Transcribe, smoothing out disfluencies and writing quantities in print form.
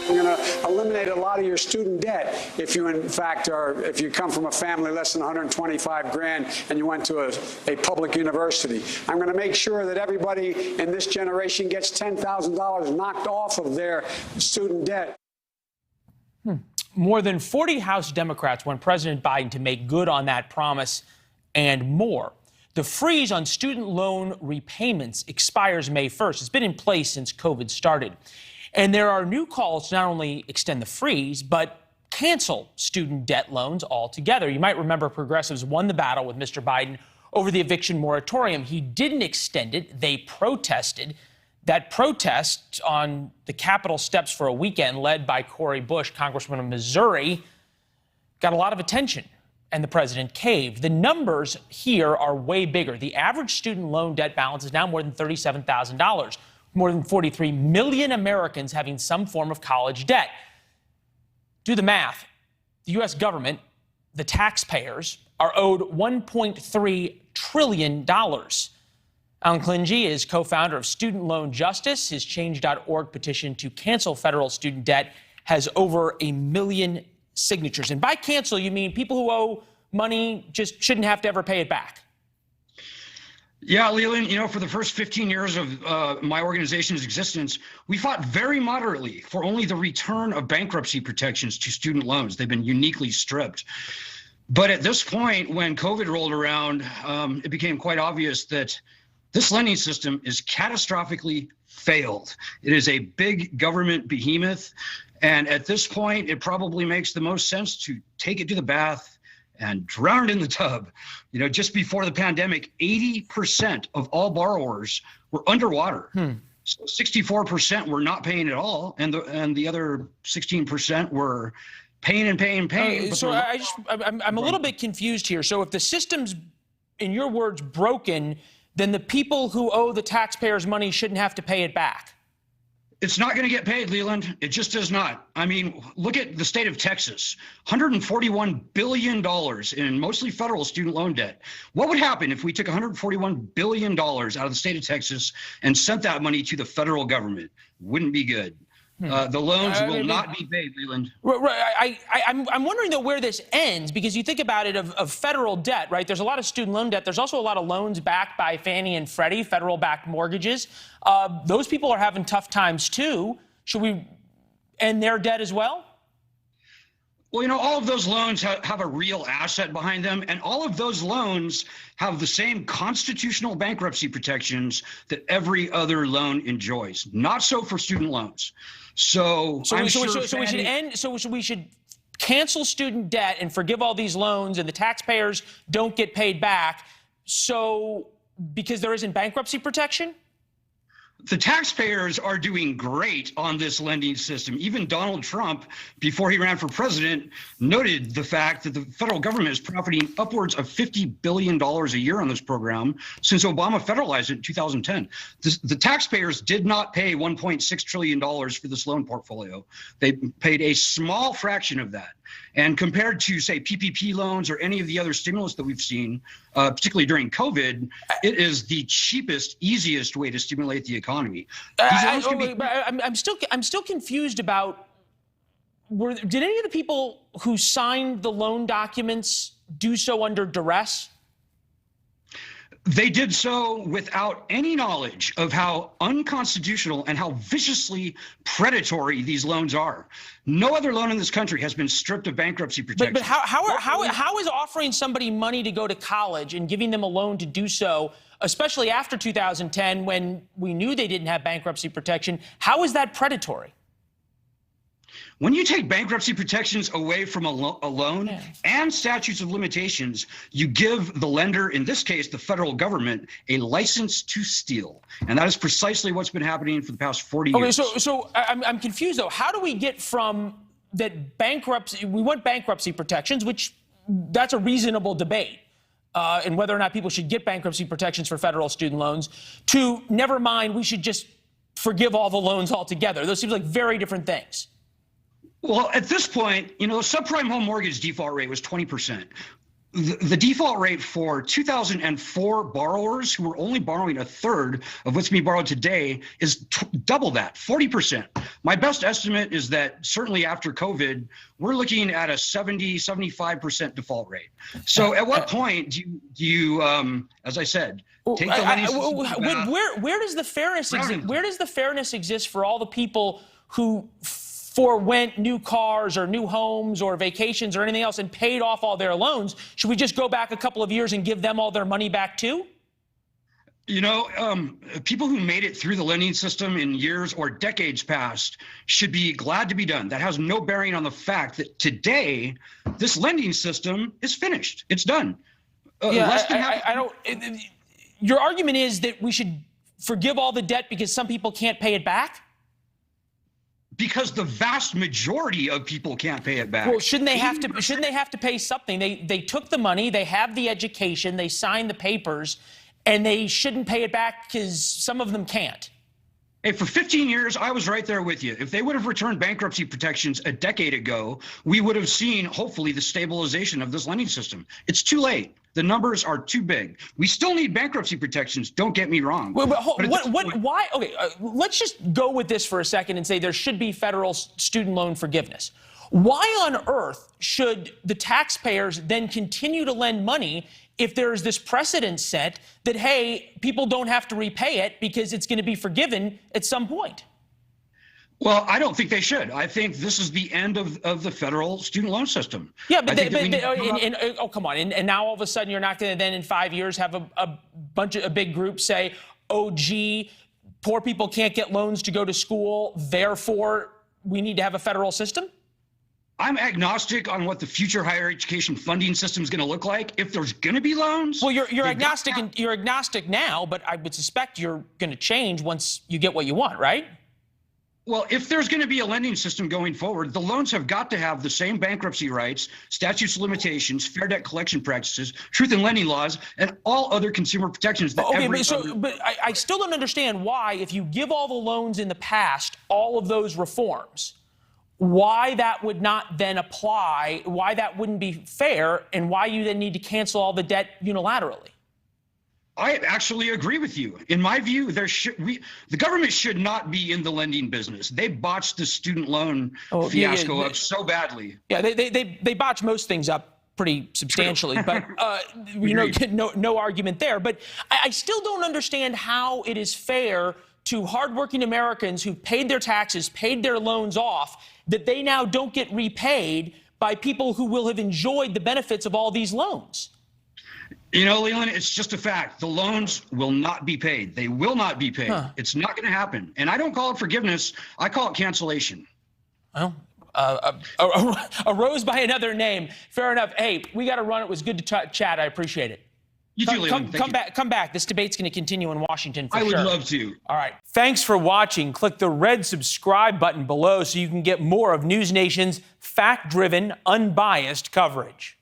We're going to eliminate a lot of your student debt if you, in fact, if you come from a family less than 125 grand and you went to a public university. I'm going to make sure that everybody in this generation gets $10,000 knocked off of their student debt. More than 40 House Democrats want President Biden to make good on that promise and more. The freeze on student loan repayments expires May 1st. It's been in place since COVID started. And there are new calls to not only extend the freeze, but cancel student debt loans altogether. You might remember progressives won the battle with Mr. Biden over the eviction moratorium. He didn't extend it. They protested. That protest on the Capitol steps for a weekend, led by Cori Bush, Congressman of Missouri, got a lot of attention, and the president caved. The numbers here are way bigger. The average student loan debt balance is now more than $37,000. More than 43 million Americans having some form of college debt. Do the math. The U.S. government, the taxpayers, are owed $1.3 trillion. Alan Collinge is co-founder of Student Loan Justice. His Change.org petition to cancel federal student debt has over 1 million signatures. And by cancel, you mean people who owe money just shouldn't have to ever pay it back. Yeah, Leland, for the first 15 years of my organization's existence, we fought very moderately for only the return of bankruptcy protections to student loans. They've been uniquely stripped. But at this point, when COVID rolled around, it became quite obvious that this lending system is catastrophically failed. It is a big government behemoth. And at this point, it probably makes the most sense to take it to the bath and drown it in the tub. Just before the pandemic, 80% of all borrowers were underwater. So 64% were not paying at all. And the other 16% were paying and paying. So I'm a little bit confused here. So if the system's, in your words, broken, then the people who owe the taxpayers money shouldn't have to pay it back. It's not going to get paid, Leland. It just does not. I mean, look at the state of Texas, $141 billion in mostly federal student loan debt. What would happen if we took $141 billion out of the state of Texas and sent that money to the federal government? Wouldn't be good. The loans will not be paid, Leland. I'm wondering, though, where this ends, because you think about it of federal debt, right? There's a lot of student loan debt. There's also a lot of loans backed by Fannie and Freddie, federal-backed mortgages. Those people are having tough times, too. Should we end their debt as well? Well, all of those loans have a real asset behind them, and all of those loans have the same constitutional bankruptcy protections that every other loan enjoys. Not so for student loans. So we should cancel student debt and forgive all these loans, and the taxpayers don't get paid back. So because there isn't bankruptcy protection? The taxpayers are doing great on this lending system. Even Donald Trump, before he ran for president, noted the fact that the federal government is profiting upwards of $50 billion a year on this program since Obama federalized it in 2010. The taxpayers did not pay $1.6 trillion for this loan portfolio. They paid a small fraction of that. And compared to, say, PPP loans or any of the other stimulus that we've seen, particularly during COVID, it is the cheapest, easiest way to stimulate the economy. I'm still confused about, did any of the people who signed the loan documents do so under duress? They did so without any knowledge of how unconstitutional and how viciously predatory these loans are. No other loan in this country has been stripped of bankruptcy protection. But how is offering somebody money to go to college and giving them a loan to do so, especially after 2010 when we knew they didn't have bankruptcy protection, how is that predatory? When you take bankruptcy protections away from a loan and statutes of limitations, you give the lender, in this case, the federal government, a license to steal. And that is precisely what's been happening for the past 40 years. Okay, so I'm confused, though. How do we get from that bankruptcy, we want bankruptcy protections, which that's a reasonable debate, and whether or not people should get bankruptcy protections for federal student loans, to never mind, we should just forgive all the loans altogether. Those seem like very different things. Well, at this point, the subprime home mortgage default rate was 20%. The default rate for 2004 borrowers who were only borrowing a third of what's being borrowed today is double that, 40%. My best estimate is that certainly after COVID, we're looking at a 75% default rate. So at what point do you as I said, take the lending system where does the fairness exist? Where does the fairness exist for all the people who forwent new cars or new homes or vacations or anything else and paid off all their loans? Should we just go back a couple of years and give them all their money back too? You know, people who made it through the lending system in years or decades past should be glad to be done. That has no bearing on the fact that today this lending system is finished. It's done. Your argument is that we should forgive all the debt because some people can't pay it back? Because the vast majority of people can't pay it back. Well, shouldn't they have to pay something? They took the money, they have the education, they signed the papers, and they shouldn't pay it back because some of them can't. Hey, for 15 years, I was right there with you. If they would have returned bankruptcy protections a decade ago, we would have seen, hopefully, the stabilization of this lending system. It's too late. The numbers are too big. We still need bankruptcy protections. Don't get me wrong. Why? Okay, let's just go with this for a second and say there should be federal student loan forgiveness. Why on earth should the taxpayers then continue to lend money if there's this precedent set that, hey, people don't have to repay it because it's going to be forgiven at some point? Well, I don't think they should. I think this is the end of the federal student loan system. Yeah, but come on. And now all of a sudden you're not going to then in 5 years have a big group say, oh, gee, poor people can't get loans to go to school, therefore we need to have a federal system? I'm agnostic on what the future higher education funding system is going to look like. If there's going to be loans, well, you're agnostic and you're agnostic now, but I would suspect you're going to change once you get what you want, right? Well, if there's going to be a lending system going forward, the loans have got to have the same bankruptcy rights, statutes of limitations, fair debt collection practices, truth in lending laws, and all other consumer protections. That but I still don't understand why, if you give all the loans in the past, all of those reforms, why that would not then apply, why that wouldn't be fair, and why you then need to cancel all the debt unilaterally. I actually agree with you. In my view, the government should not be in the lending business. They botched the student loan fiasco up so badly. Yeah, they botch most things up pretty substantially, but no argument there. But I still don't understand how it is fair to hardworking Americans who've paid their taxes, paid their loans off, that they now don't get repaid by people who will have enjoyed the benefits of all these loans. You know, Leland, it's just a fact. The loans will not be paid. They will not be paid. It's not going to happen. And I don't call it forgiveness. I call it cancellation. Well, a rose by another name. Fair enough. Hey, we got to run. It was good to chat. I appreciate it. You too, Leland. Come back. This debate's going to continue in Washington for sure. I would love to. All right. Thanks for watching. Click the red subscribe button below so you can get more of NewsNation's fact-driven, unbiased coverage.